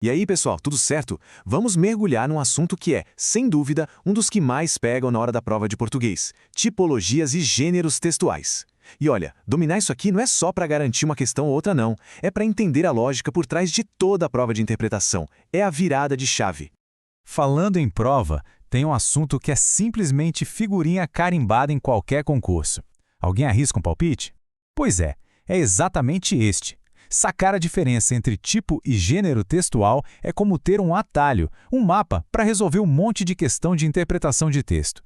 E aí, pessoal, tudo certo? Vamos mergulhar num assunto que é, sem dúvida, um dos que mais pegam na hora da prova de português: tipologias e gêneros textuais. E olha, dominar isso aqui não é só para garantir uma questão ou outra, não. É para entender a lógica por trás de toda a prova de interpretação. É a virada de chave. Falando em prova, tem um assunto que é simplesmente figurinha carimbada em qualquer concurso. Alguém arrisca um palpite? Pois é exatamente este. Sacar a diferença entre tipo e gênero textual é como ter um atalho, um mapa, para resolver um monte de questão de interpretação de texto.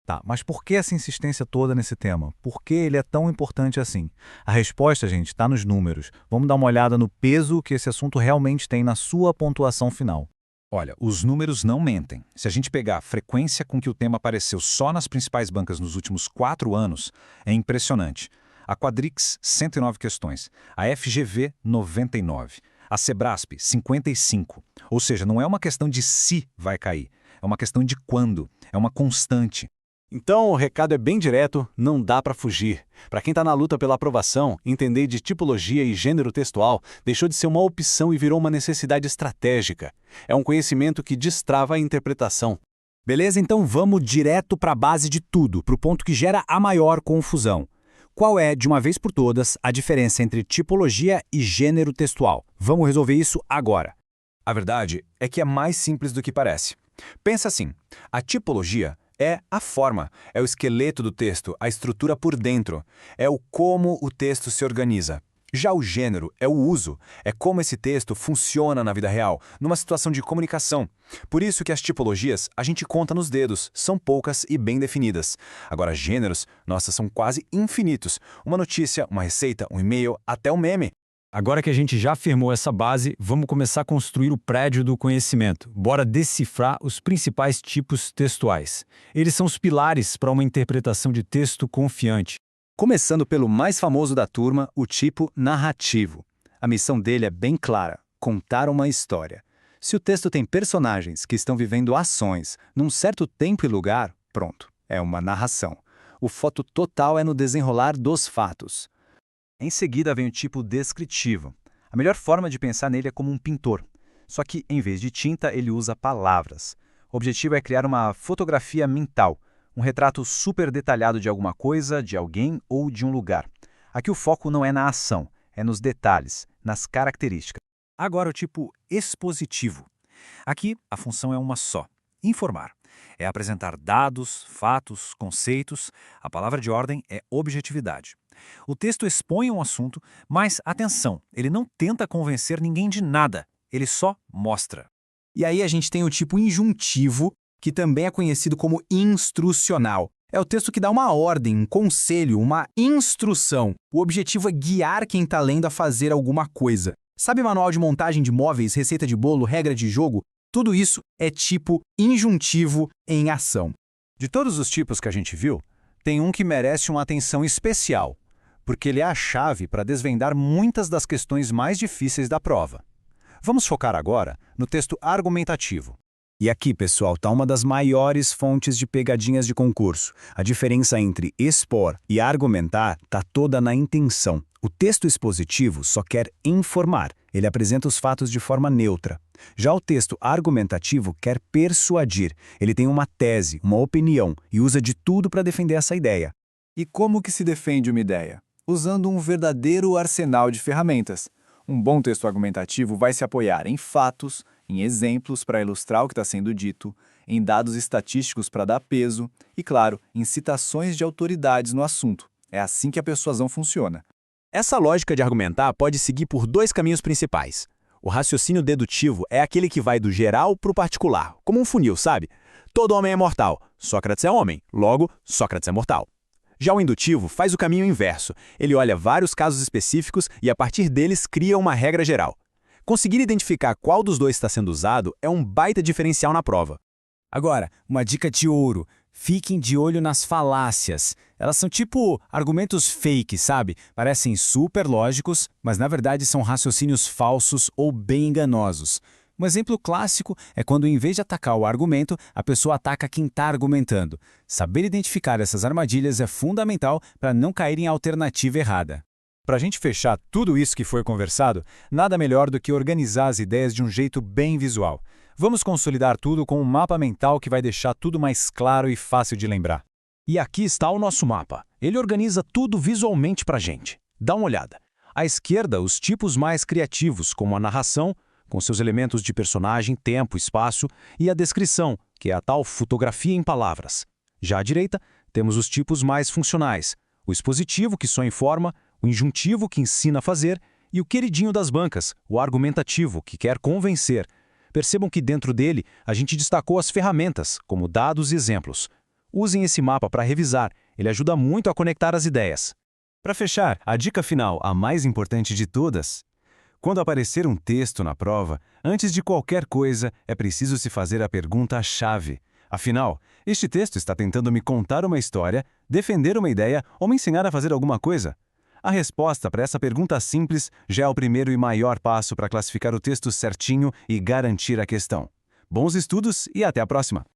Tá, mas por que essa insistência toda nesse tema? Por que ele é tão importante assim? A resposta, gente, está nos números. Vamos dar uma olhada no peso que esse assunto realmente tem na sua pontuação final. Olha, os números não mentem. Se a gente pegar a frequência com que o tema apareceu só nas principais bancas nos últimos 4 anos, é impressionante. A Quadrix, 109 questões. A FGV, 99. A Sebrasp, 55. Ou seja, não é uma questão de se vai cair, é uma questão de quando, é uma constante. Então, o recado é bem direto, não dá para fugir. Para quem está na luta pela aprovação, entender de tipologia e gênero textual deixou de ser uma opção e virou uma necessidade estratégica. É um conhecimento que destrava a interpretação. Beleza? Então vamos direto para a base de tudo, para o ponto que gera a maior confusão. Qual é, de uma vez por todas, a diferença entre tipologia e gênero textual? Vamos resolver isso agora. A verdade é que é mais simples do que parece. Pensa assim, a tipologia é a forma, é o esqueleto do texto, a estrutura por dentro, é o como o texto se organiza. Já o gênero é o uso, é como esse texto funciona na vida real, numa situação de comunicação. Por isso que as tipologias a gente conta nos dedos, são poucas e bem definidas. Agora, gêneros, nossa, são quase infinitos. Uma notícia, uma receita, um e-mail, até um meme. Agora que a gente já firmou essa base, vamos começar a construir o prédio do conhecimento. Bora decifrar os principais tipos textuais. Eles são os pilares para uma interpretação de texto confiante. Começando pelo mais famoso da turma, o tipo narrativo. A missão dele é bem clara: contar uma história. Se o texto tem personagens que estão vivendo ações num certo tempo e lugar, pronto, é uma narração. O foco total é no desenrolar dos fatos. Em seguida vem o tipo descritivo. A melhor forma de pensar nele é como um pintor. Só que, em vez de tinta, ele usa palavras. O objetivo é criar uma fotografia mental, um retrato super detalhado de alguma coisa, de alguém ou de um lugar. Aqui o foco não é na ação, é nos detalhes, nas características. Agora o tipo expositivo. Aqui a função é uma só: informar. É apresentar dados, fatos, conceitos. A palavra de ordem é objetividade. O texto expõe um assunto, mas atenção, ele não tenta convencer ninguém de nada, ele só mostra. E aí a gente tem o tipo injuntivo, que também é conhecido como instrucional. É o texto que dá uma ordem, um conselho, uma instrução. O objetivo é guiar quem está lendo a fazer alguma coisa. Sabe manual de montagem de móveis, receita de bolo, regra de jogo? Tudo isso é tipo injuntivo em ação. De todos os tipos que a gente viu, tem um que merece uma atenção especial, porque ele é a chave para desvendar muitas das questões mais difíceis da prova. Vamos focar agora no texto argumentativo. E aqui, pessoal, está uma das maiores fontes de pegadinhas de concurso. A diferença entre expor e argumentar está toda na intenção. O texto expositivo só quer informar, ele apresenta os fatos de forma neutra. Já o texto argumentativo quer persuadir, ele tem uma tese, uma opinião e usa de tudo para defender essa ideia. E como que se defende uma ideia? Usando um verdadeiro arsenal de ferramentas. Um bom texto argumentativo vai se apoiar em fatos, em exemplos para ilustrar o que está sendo dito, em dados estatísticos para dar peso e, claro, em citações de autoridades no assunto. É assim que a persuasão funciona. Essa lógica de argumentar pode seguir por dois caminhos principais. O raciocínio dedutivo é aquele que vai do geral para o particular, como um funil, sabe? Todo homem é mortal, Sócrates é homem, logo, Sócrates é mortal. Já o indutivo faz o caminho inverso. Ele olha vários casos específicos e, a partir deles, cria uma regra geral. Conseguir identificar qual dos dois está sendo usado é um baita diferencial na prova. Agora, uma dica de ouro: fiquem de olho nas falácias. Elas são tipo argumentos fake, sabe? Parecem super lógicos, mas na verdade são raciocínios falsos ou bem enganosos. Um exemplo clássico é quando, em vez de atacar o argumento, a pessoa ataca quem está argumentando. Saber identificar essas armadilhas é fundamental para não cair em alternativa errada. Para a gente fechar tudo isso que foi conversado, nada melhor do que organizar as ideias de um jeito bem visual. Vamos consolidar tudo com um mapa mental que vai deixar tudo mais claro e fácil de lembrar. E aqui está o nosso mapa. Ele organiza tudo visualmente para a gente. Dá uma olhada. À esquerda, os tipos mais criativos, como a narração, com seus elementos de personagem, tempo, espaço, e a descrição, que é a tal fotografia em palavras. Já à direita, temos os tipos mais funcionais, o expositivo, que só informa, o injuntivo, que ensina a fazer, e o queridinho das bancas, o argumentativo, que quer convencer. Percebam que dentro dele a gente destacou as ferramentas, como dados e exemplos. Usem esse mapa para revisar, ele ajuda muito a conectar as ideias. Para fechar, a dica final, a mais importante de todas. Quando aparecer um texto na prova, antes de qualquer coisa, é preciso se fazer a pergunta-chave. Afinal, este texto está tentando me contar uma história, defender uma ideia ou me ensinar a fazer alguma coisa? A resposta para essa pergunta simples já é o primeiro e maior passo para classificar o texto certinho e garantir a questão. Bons estudos e até a próxima!